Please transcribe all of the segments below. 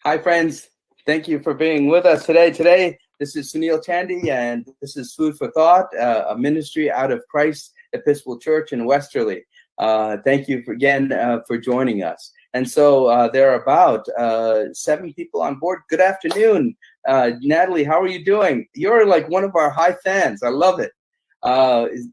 Hi, friends. Thank you for being with us today. This is Sunil Chandy, and this is Food for Thought, a ministry out of Christ Episcopal Church in Westerly. Thank you again for joining us. And so there are about 7 people on board. Good afternoon, Natalie. How are you doing? You're like one of our high fans. I love it.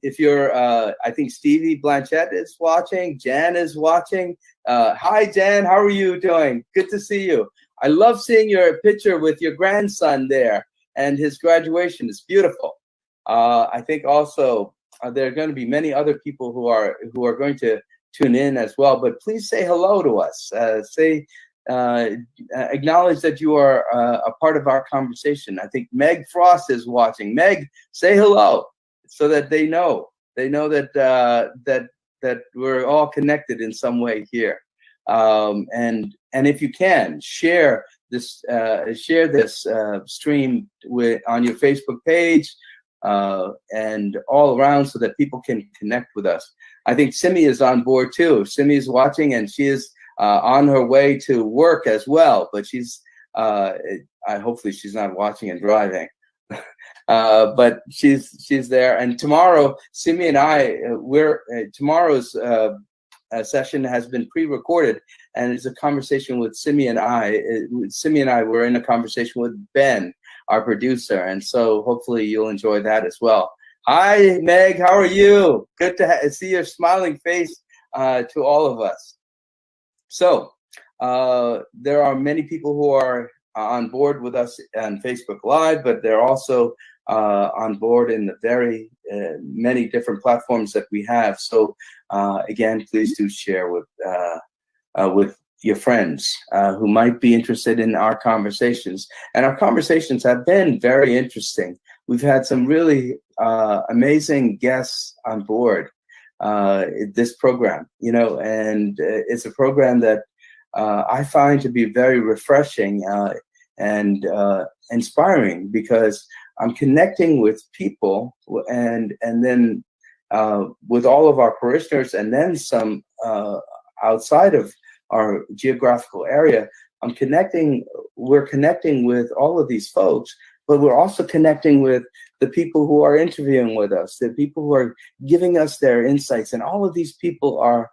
If you're, I think Stevie Blanchette is watching. Jan is watching. Hi, Jan. How are you doing? Good to see you. I love seeing your picture with your grandson there and his graduation. It's beautiful. I think also there are going to be many other people who are going to tune in as well. But please say hello to us. Acknowledge that you are a part of our conversation. I think Meg Frost is watching. Meg, say hello so that they know that we're all connected in some way here. And if you can share this stream on your Facebook page and all around so that people can connect with us. I think Simi is on board too. Simi is watching, and she is on her way to work as well. But she's hopefully she's not watching and driving. But she's there. And tomorrow, Simi and I, tomorrow's session has been pre-recorded, and it's a conversation with Simi and I. Simi and I were in a conversation with Ben, our producer, and so hopefully you'll enjoy that as well. Hi, Meg. How are you? Good to see your smiling face to all of us. So there are many people who are on board with us on Facebook Live, but they're also on board in the very many different platforms that we have. So again, please do share with your friends who might be interested in our conversations. And our conversations have been very interesting. We've had some really amazing guests on board this program, and it's a program that I find to be very refreshing and inspiring, because I'm connecting with people and then with all of our parishioners, and then some outside of our geographical area. We're connecting with all of these folks, but we're also connecting with the people who are interviewing with us, the people who are giving us their insights. And all of these people are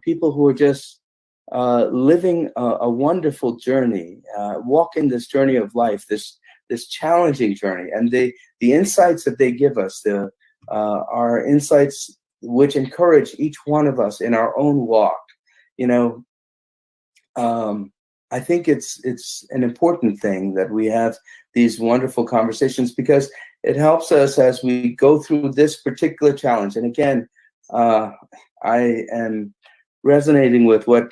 people who are just living a wonderful journey, walking this journey of life, this challenging journey. And the insights that they give us are insights which encourage each one of us in our own walk. I think it's an important thing that we have these wonderful conversations, because it helps us as we go through this particular challenge. And again, I am resonating with what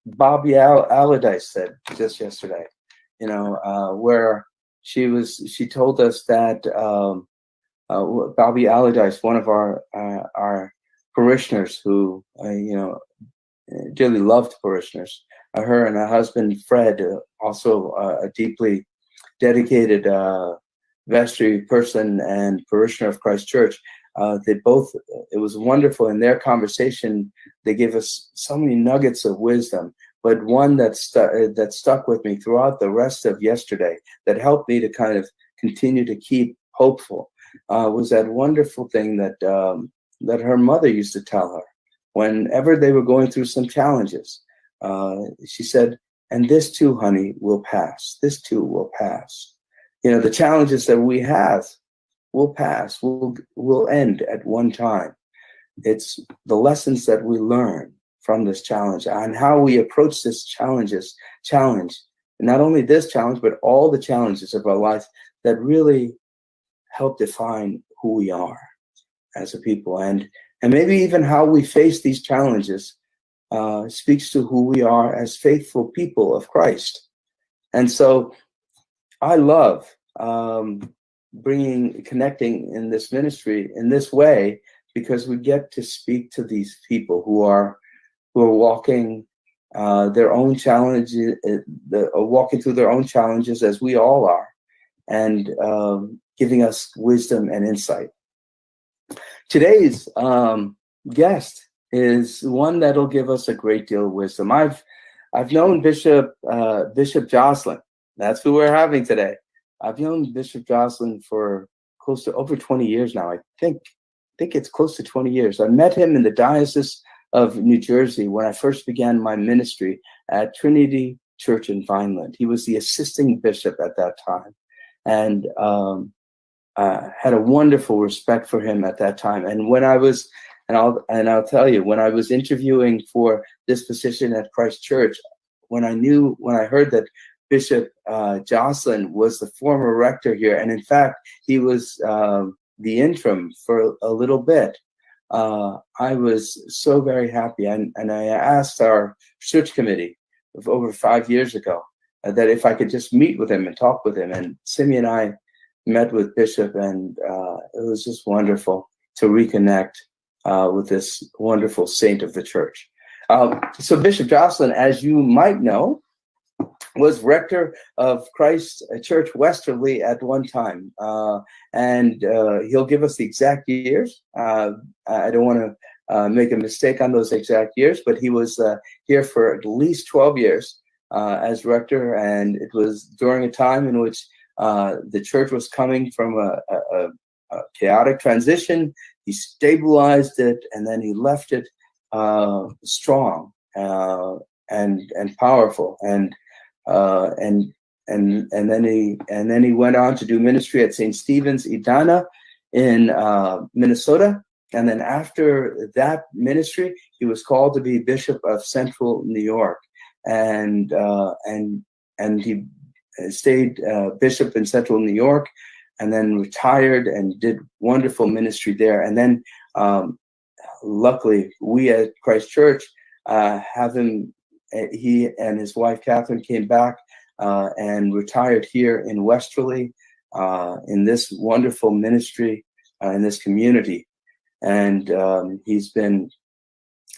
Bobby Allardyce said just yesterday, where she told us that Bobby Allardyce, one of our parishioners who dearly loved parishioners, her and her husband Fred, also a deeply dedicated vestry person and parishioner of Christ Church. It was wonderful in their conversation. They gave us so many nuggets of wisdom, but one that stuck with me throughout the rest of yesterday, that helped me to kind of continue to keep hopeful, was that wonderful thing that her mother used to tell her whenever they were going through some challenges. She said, "And this too, honey, will pass. This too will pass." The challenges that we have will pass, will end at one time. It's the lessons that we learn from this challenge and how we approach this challenge, not only this challenge, but all the challenges of our life, that really help define who we are as a people. And maybe even how we face these challenges speaks to who we are as faithful people of Christ. And so I love connecting in this ministry in this way, because we get to speak to these people who are walking their own challenges, walking through their own challenges as we all are, and giving us wisdom and insight. Today's guest is one that'll give us a great deal of wisdom. I've I've known Bishop Joslin. That's who we're having today. I've known Bishop Joslin for close to over 20 years now. I think it's close to 20 years. I met him in the Diocese of New Jersey when I first began my ministry at Trinity Church in Vineland. He was the assisting bishop at that time, and had a wonderful respect for him at that time. And when I was, I'll tell you, when I was interviewing for this position at Christ Church, when I heard that Bishop Joslin was the former rector here, and in fact he was the interim for a little bit, I was so very happy, and I asked our church committee of over 5 years ago that if I could just meet with him and talk with him. And Simi and I met with Bishop, and it was just wonderful to reconnect with this wonderful saint of the church. So Bishop Joslin, as you might know, was rector of Christ Church Westerly at one time, and he'll give us the exact years. I don't want to make a mistake on those exact years, but he was here for at least 12 years as rector, and it was during a time in which the church was coming from a chaotic transition. He stabilized it, and then he left it strong and powerful, and then he went on to do ministry at St. Stephen's Edina in Minnesota. And then after that ministry, he was called to be Bishop of Central New York, and he stayed bishop in Central New York, and then retired and did wonderful ministry there. And then luckily, we at Christ Church have him. He and his wife Catherine came back and retired here in Westerly, in this wonderful ministry, in this community, and he's been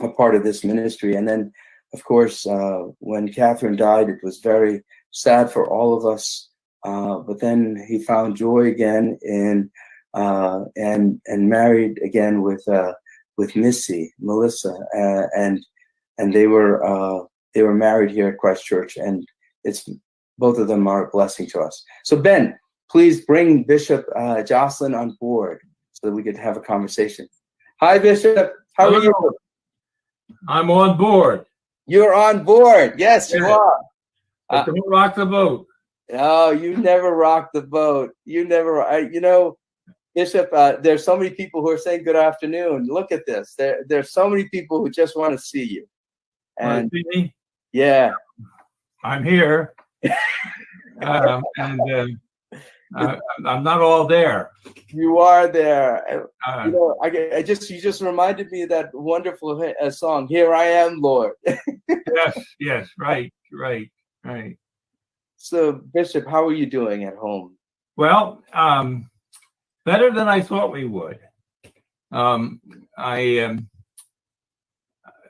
a part of this ministry. And then, of course, when Catherine died, it was very sad for all of us. But then he found joy again in and married again with Melissa, and they were married here at Christ Church, and both of them are a blessing to us. So Ben, please bring Bishop Joslin on board so that we could have a conversation. Hi, Bishop. How are you? I'm on board. You're on board. Yes, you are. But don't rock the boat. No, you never rock the boat. You never. Bishop, there's so many people who are saying good afternoon. Look at this. There's so many people who just want to see you. And yeah, I'm here, and I'm not all there. You are there. You just reminded me of that wonderful song, "Here I Am, Lord." Yes, right. So, Bishop, how are you doing at home? Well, better than I thought we would.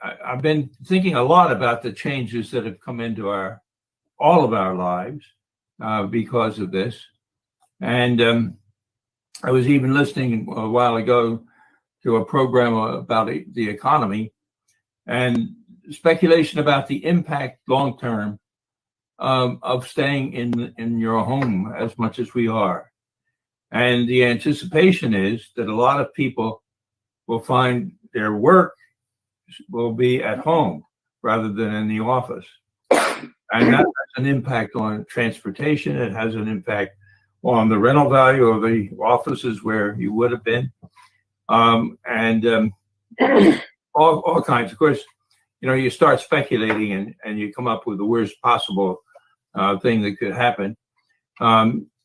I've been thinking a lot about the changes that have come into all of our lives because of this. And I was even listening a while ago to a program about the economy and speculation about the impact long term of staying in your home as much as we are. And the anticipation is that a lot of people will find their work will be at home rather than in the office. And that has an impact on transportation. It has an impact on the rental value of the offices where you would have been. And all kinds. Of course, you start speculating and you come up with the worst possible thing that could happen.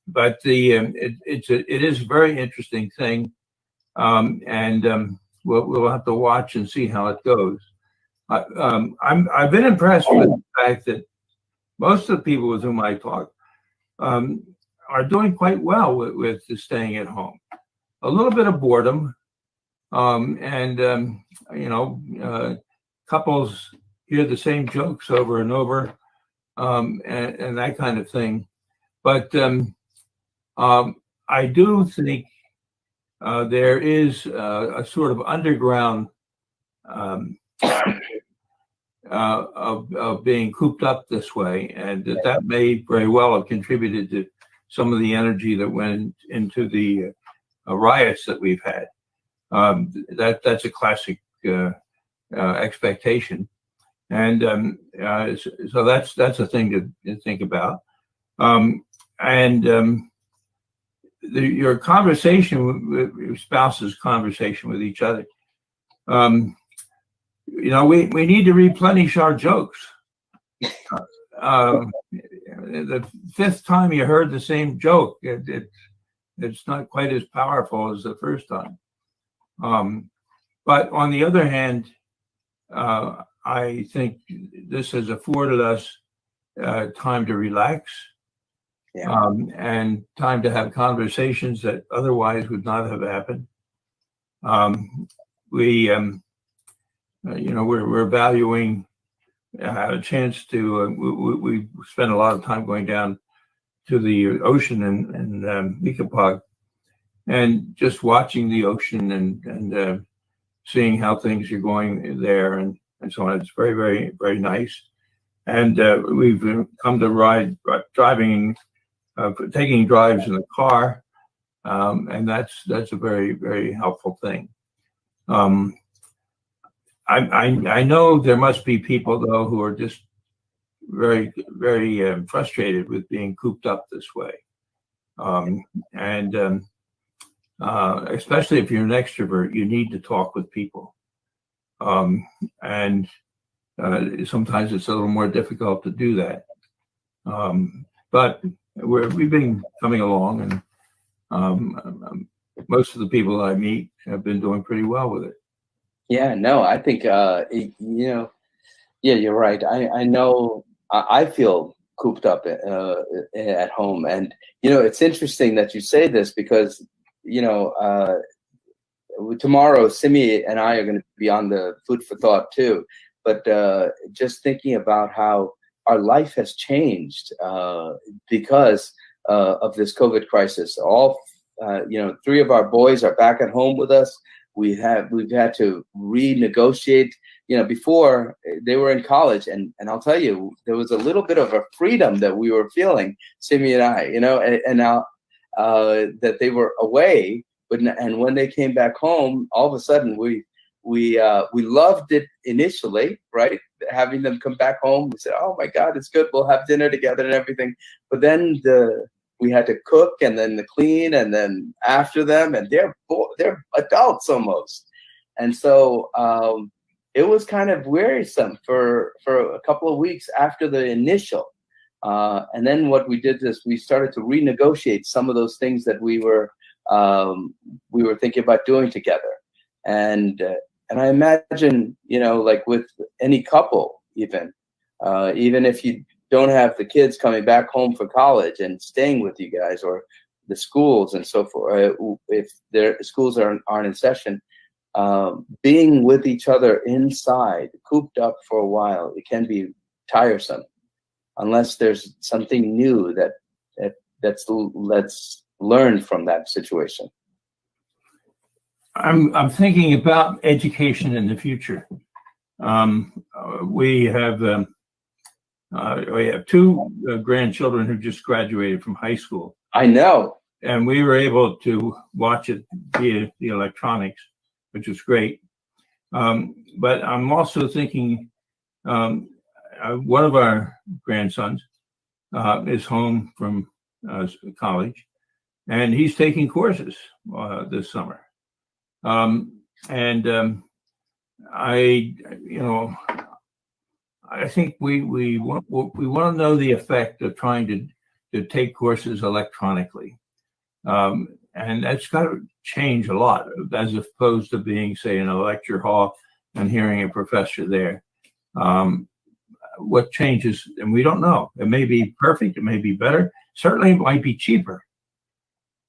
But it is a very interesting thing. We'll have to watch and see how it goes. I've been impressed with the fact that most of the people with whom I talk are doing quite well with staying at home. A little bit of boredom, couples hear the same jokes over and over, and that kind of thing. But I do think there is a sort of underground of being cooped up this way, and that may very well have contributed to some of the energy that went into the riots that we've had. That's a classic expectation, and so that's a thing to think about. Your conversation with your spouse's conversation with each other. We need to replenish our jokes. The fifth time you heard the same joke, it's not quite as powerful as the first time. But on the other hand, I think this has afforded us time to relax, and time to have conversations that otherwise would not have happened. We're valuing a chance to. We spend a lot of time going down to the ocean in Mikapog, and just watching the ocean and seeing how things are going there and so on. It's very, very, very nice. And we've come to taking drives in the car, and that's a very, very helpful thing. I know there must be people though who are just very, very frustrated with being cooped up this way, especially if you're an extrovert, you need to talk with people, and sometimes it's a little more difficult to do that. But we've been coming along, and most of the people I meet have been doing pretty well with it. Yeah, no, I think, yeah, you're right. I know I feel cooped up at home. And, it's interesting that you say this because, tomorrow, Simi and I are going to be on the Food for Thought too. But just thinking about how our life has changed because of this COVID crisis. All, 3 of our boys are back at home with us. We've had to renegotiate. Before they were in college, and I'll tell you, there was a little bit of a freedom that we were feeling, Simi and I, and now that they were away, and when they came back home, all of a sudden we loved it initially, right? Having them come back home, we said, "Oh my God, it's good. We'll have dinner together and everything." But then we had to cook and then the clean and then after them, and they're adults almost, and so it was kind of wearisome for a couple of weeks after the initial, and then what we did is we started to renegotiate some of those things that we were thinking about doing together, and I imagine, like with any couple, even if you don't have the kids coming back home for college and staying with you guys, or the schools and so forth, if their schools aren't in session, being with each other inside, cooped up for a while, it can be tiresome unless there's something new that's learned from that situation. I'm thinking about education in the future. We have 2 grandchildren who just graduated from high school. I know. And we were able to watch it via the electronics, which was great. But I'm also thinking one of our grandsons is home from college, and he's taking courses this summer. I think we want to know the effect of trying to take courses electronically, and that's got to change a lot as opposed to being, say, in a lecture hall and hearing a professor there. What changes, and we don't know. It may be perfect, it may be better. Certainly, it might be cheaper.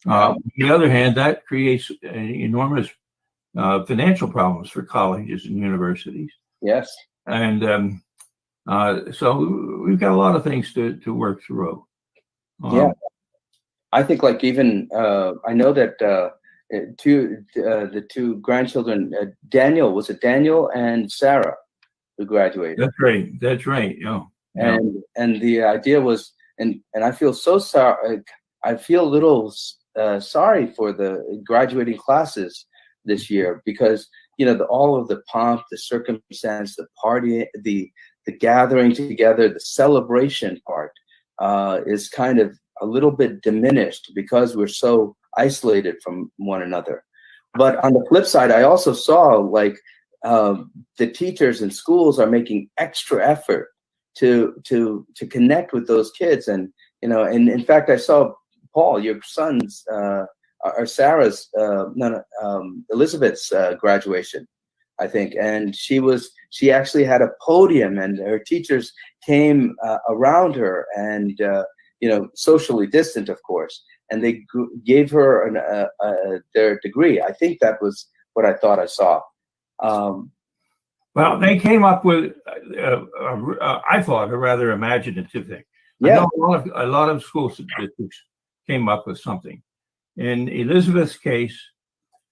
On the other hand, that creates enormous financial problems for colleges and universities. Yes, and so we've got a lot of things to work through. Yeah, I think like even I know that the 2 grandchildren, Daniel and Sarah, who graduated. That's right. That's right. Yeah. Yeah. And the idea was, and I feel so sorry. I feel a little sorry for the graduating classes this year, because all of the pomp, the circumstance, the party, the gathering together, the celebration part is kind of a little bit diminished because we're so isolated from one another. But on the flip side, I also saw like the teachers and schools are making extra effort to connect with those kids, and in fact, I saw Paul, your son's or Sarah's, Elizabeth's graduation, I think, and she actually had a podium, and her teachers came around her, and socially distant, of course, and they gave her their degree. I think that was what I thought I saw. Well, they came up with, I thought, a rather imaginative thing. Yeah. I know a lot of school districts came up with something. In Elizabeth's case,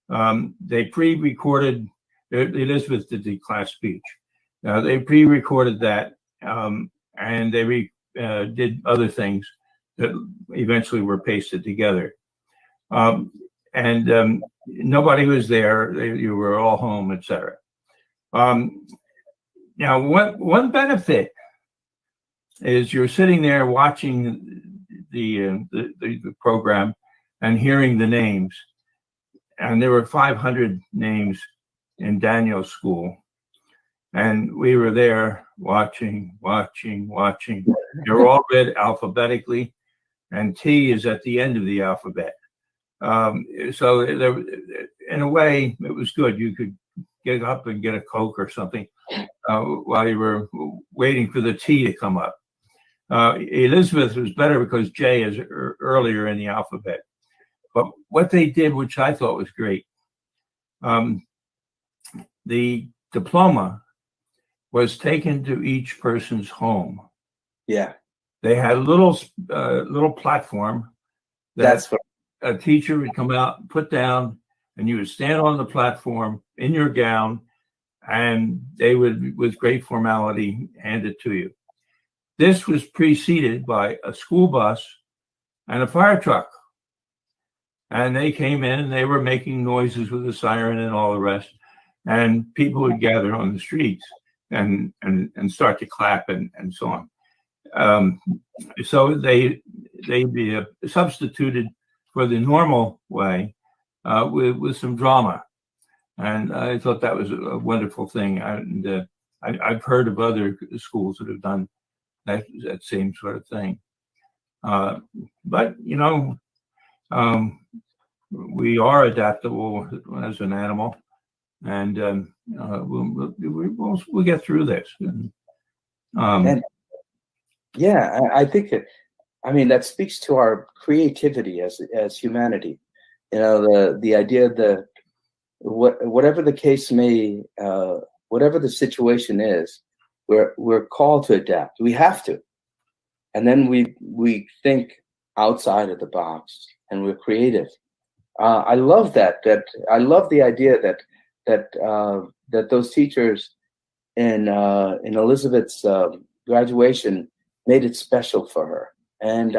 they pre-recorded. Elizabeth did the class speech. They pre-recorded that, and they did other things that eventually were pasted together. And nobody was there. You were all home, etc. Now, one benefit is you're sitting there watching the program and hearing the names. And there were 500 names in Daniel's school. And we were there watching. They're all read alphabetically, and T is at the end of the alphabet. So there, in a way, it was good. You could get up and get a Coke or something while you were waiting for the T to come up. Elizabeth was better because J is earlier in the alphabet. But what they did, which I thought was great, the diploma was taken to each person's home. Yeah. They had a little platform that a teacher would come out, put down, and you would stand on the platform in your gown, and they would, with great formality, hand it to you. This was preceded by a school bus and a fire truck. And they came in and they were making noises with the siren and all the rest. And people would gather on the streets and start to clap and so on. So they be substituted for the normal way with some drama. And I thought that was a wonderful thing. And I've heard of other schools that have done that same sort of thing. But, we are adaptable as an animal, and we'll get through this. And yeah, I think that speaks to our creativity as humanity. The idea that whatever the case may, whatever the situation is, we're called to adapt. We have to, and then we think outside of the box, and we're creative. I love that. I love the idea that those teachers in Elizabeth's graduation made it special for her. And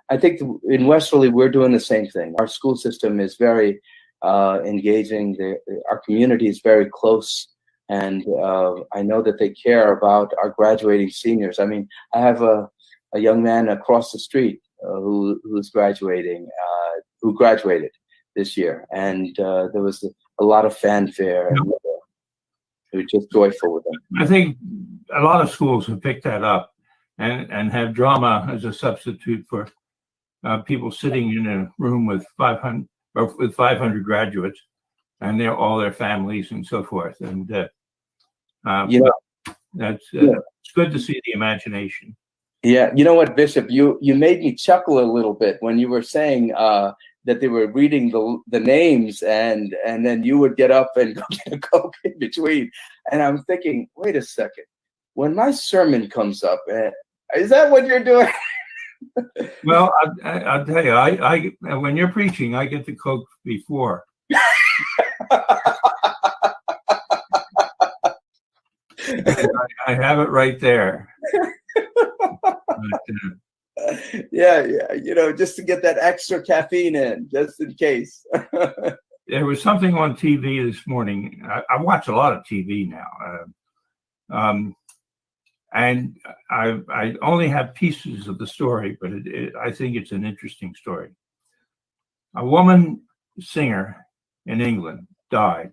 I think in Westerly we're doing the same thing. Our school system is very engaging. Our community is very close, and I know that they care about our graduating seniors. I mean, I have a young man across the street who's graduating, who graduated this year, and there was a lot of fanfare, and we were just joyful with them. I think a lot of schools have picked that up and have drama as a substitute for people sitting in a room with 500 graduates, and they're all their families and so forth. And that's it's good to see the imagination. Yeah, you know what, Bishop, you made me chuckle a little bit when you were saying that they were reading the names, and then you would get up and go get a Coke in between. And I'm thinking, wait a second, when my sermon comes up, is that what you're doing? Well, I'll tell you, I when you're preaching, I get the Coke before. I have it right there. Yeah, just to get that extra caffeine in, just in case. There was something on TV this morning. I watch a lot of TV now, and I only have pieces of the story, but I think it's an interesting story. A woman singer in England died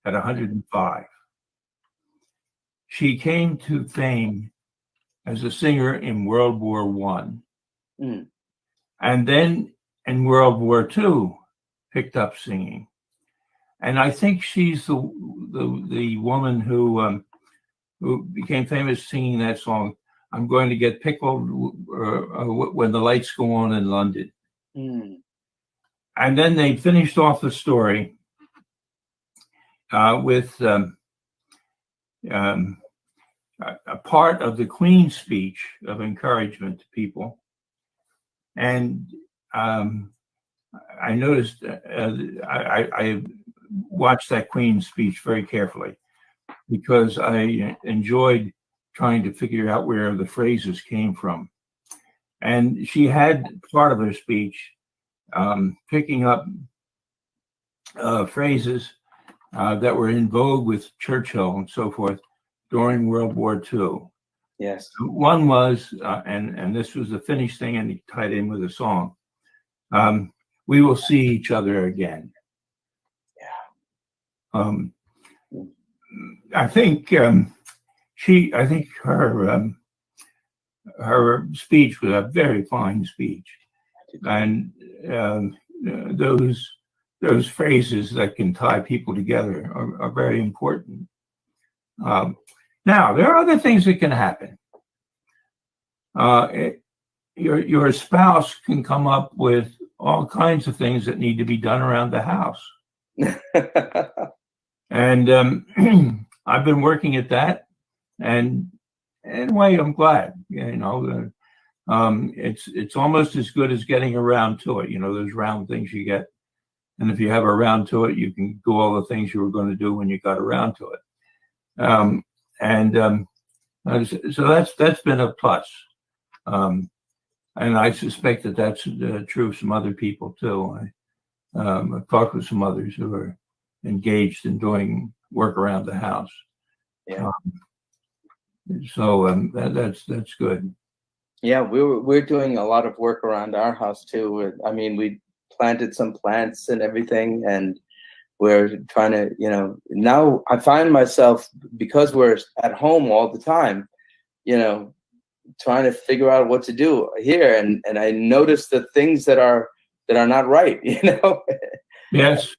at 105. She came to fame as a singer in World War I. And then in World War II, picked up singing. And I think she's the woman who became famous singing that song, "I'm going to get pickled when the lights go on in London." And then they finished off the story with a part of the Queen's speech of encouragement to people. And I noticed, I watched that Queen's speech very carefully because I enjoyed trying to figure out where the phrases came from. And she had part of her speech picking up phrases that were in vogue with Churchill and so forth during World War II. Yes. One was, and this was the finished thing, and he tied in with a song. "We will see each other again." Yeah. I think her speech was a very fine speech, and those phrases that can tie people together are very important. Now, there are other things that can happen. Your spouse can come up with all kinds of things that need to be done around the house. And I've been working at that, and in a way, I'm glad. It's almost as good as getting around to it. Those round things you get, and if you have around to it, you can do all the things you were going to do when you got around to it. So that's been a plus, and I suspect that that's true of some other people too. I've talked with some others who are engaged in doing work around the house. Yeah. That's good. Yeah, we're doing a lot of work around our house too. I mean, we planted some plants and everything, and we're trying to, now I find myself, because we're at home all the time, trying to figure out what to do here, and I notice the things that are not right, Yes.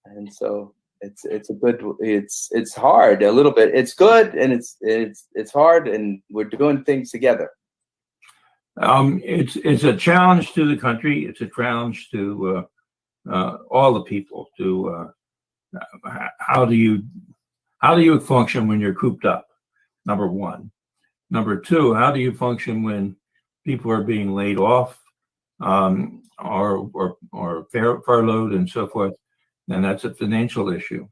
And so it's hard a little bit. It's good, and it's hard, and we're doing things together. It's a challenge to the country. It's a challenge to all the people. To how do you function when you're cooped up? Number one. Number two, how do you function when people are being laid off, or furloughed and so forth? And that's a financial issue.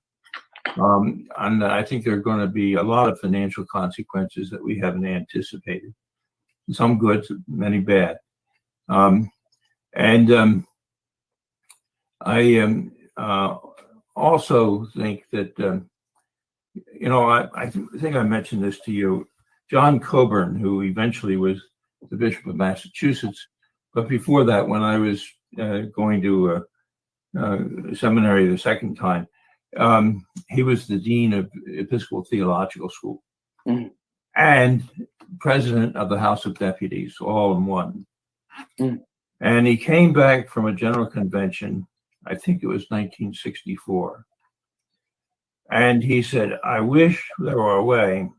And I think there are going to be a lot of financial consequences that we haven't anticipated. Some good, many bad. I also think that, I think I mentioned this to you. John Coburn, who eventually was the Bishop of Massachusetts, but before that, when I was going to seminary the second time, he was the dean of Episcopal Theological School and president of the House of Deputies, all in one. And he came back from a general convention, I think it was 1964. And he said, "I wish there were a way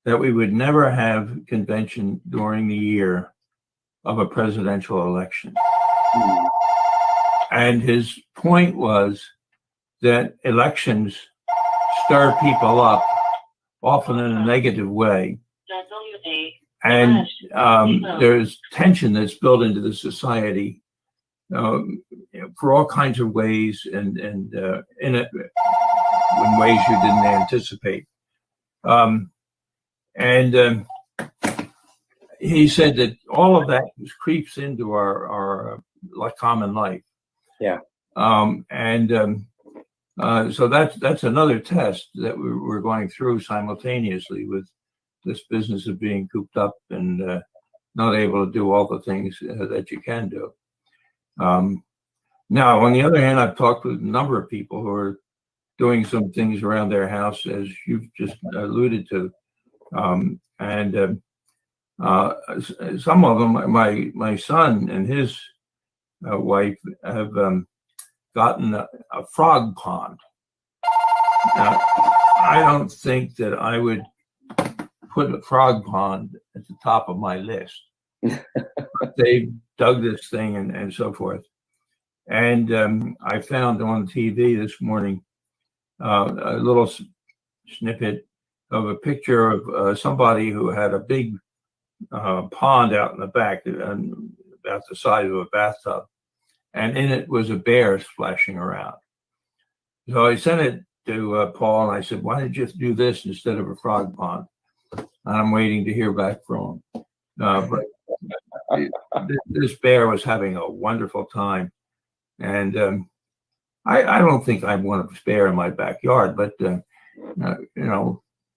that we would never have convention during the year of a presidential election." And his point was that elections stir people up, often in a negative way. And there's tension that's built into the society for all kinds of ways, and in ways you didn't anticipate. And he said that all of that creeps into our like common life. Yeah. So that's another test that we're going through simultaneously with this business of being cooped up and not able to do all the things that you can do. Now, on the other hand, I've talked with a number of people who are doing some things around their house, as you've just alluded to. Some of them, my son and his wife have gotten a frog pond. Now, I don't think that I would put a frog pond at the top of my list. They dug this thing and so forth. And I found on TV this morning a little snippet of a picture of somebody who had a big pond out in the back, about the size of a bathtub, and in it was a bear splashing around. So I sent it to Paul, and I said, "Why did you do this instead of a frog pond?" And I'm waiting to hear back from him. But this bear was having a wonderful time, and I don't think I want a bear in my backyard, but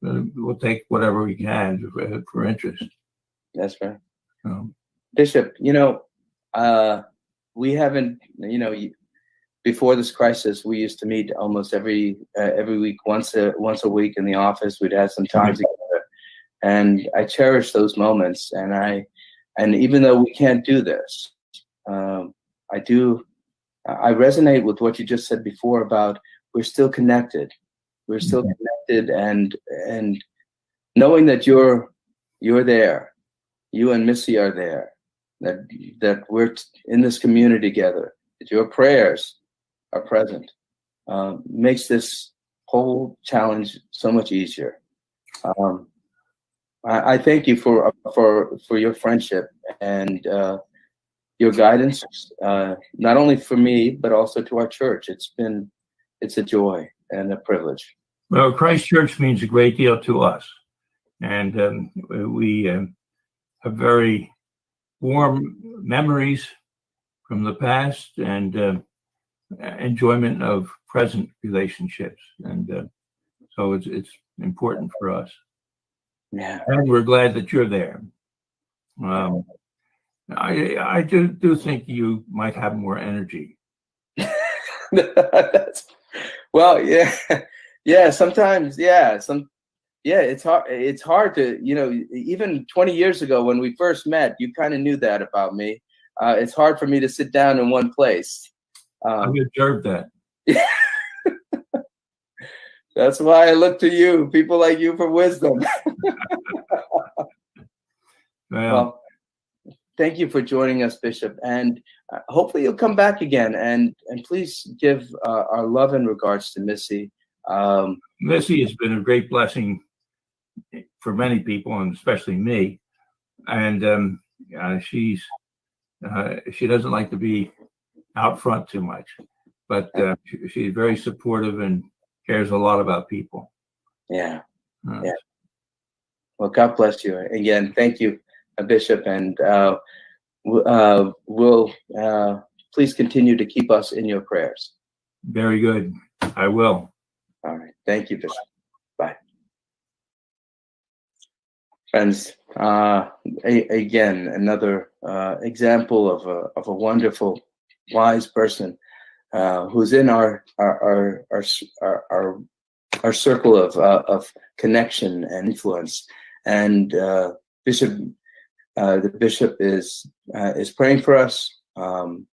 we'll take whatever we can for interest. That's right. Bishop, we haven't, before this crisis, we used to meet almost every week, once a week in the office. We'd have some time together, and I cherish those moments. And even though we can't do this, I resonate with what you just said before about we're still connected. We're still connected, and knowing that you're there, you and Missy are there, that we're in this community together, that your prayers are present, makes this whole challenge so much easier. I thank you for your friendship and your guidance, not only for me but also to our church. It's a joy and a privilege. Well, Christ Church means a great deal to us, and we have very warm memories from the past and enjoyment of present relationships, and so it's important for us. Yeah, and we're glad that you're there. I do think you might have more energy. Well, yeah. Sometimes, it's hard to, even 20 years ago when we first met, you kind of knew that about me. It's hard for me to sit down in one place. I've observed that. That's why I look to you, people like you, for wisdom. Well, thank you for joining us, Bishop, and hopefully you'll come back again. And please give our love and regards to Missy. Missy has been a great blessing for many people, and especially me. And she doesn't like to be out front too much, but she's very supportive and cares a lot about people. Yeah. Well, God bless you again. Thank you, Bishop, and we'll please continue to keep us in your prayers. Very good. I will. All right. Thank you, Bishop. Bye. Friends, again, another example of a wonderful, wise person who's in our circle of connection and influence. And the bishop is praying for us.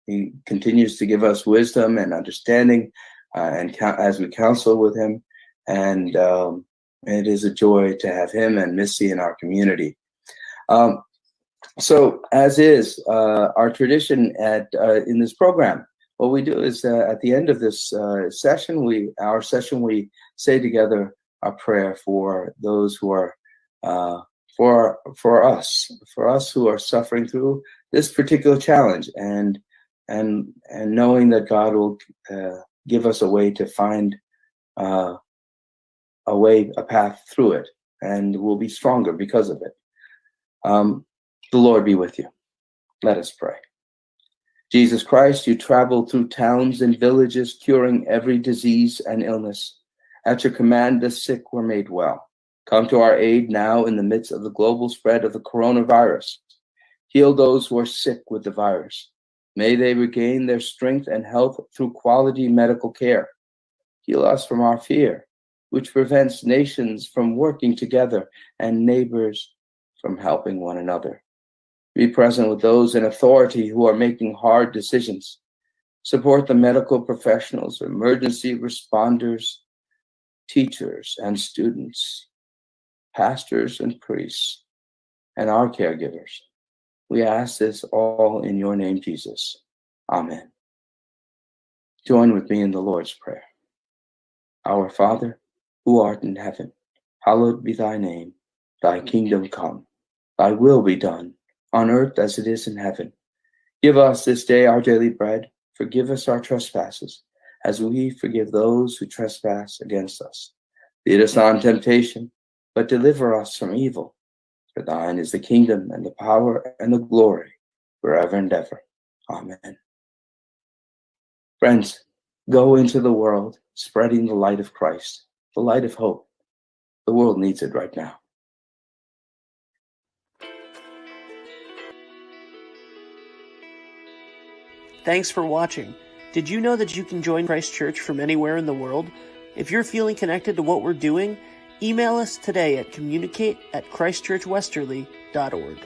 He continues to give us wisdom and understanding, and as we counsel with him. And it is a joy to have him and Missy in our community. So, as is our tradition in this program, what we do is at the end of this session, we say together a prayer for those who are for us who are suffering through this particular challenge, and knowing that God will give us a way to find a path through it, and we'll be stronger because of it. The Lord be with you. Let us pray. Jesus Christ, you traveled through towns and villages, curing every disease and illness. At your command, the sick were made well. Come to our aid now in the midst of the global spread of the coronavirus. Heal those who are sick with the virus. May they regain their strength and health through quality medical care. Heal us from our fear, which prevents nations from working together and neighbors from helping one another. Be present with those in authority who are making hard decisions. Support the medical professionals, emergency responders, teachers and students, pastors and priests, and our caregivers. We ask this all in your name, Jesus. Amen. Join with me in the Lord's Prayer. Our Father, who art in heaven, hallowed be thy name. Thy kingdom come. Thy will be done, on earth as it is in heaven. Give us this day our daily bread. Forgive us our trespasses, as we forgive those who trespass against us. Lead us not in temptation, but deliver us from evil. For thine is the kingdom and the power and the glory forever and ever. Amen. Friends, go into the world, spreading the light of Christ, the light of hope. The world needs it right now. Thanks for watching. Did you know that you can join Christ Church from anywhere in the world? If you're feeling connected to what we're doing, email us today at communicate@christchurchwesterly.org.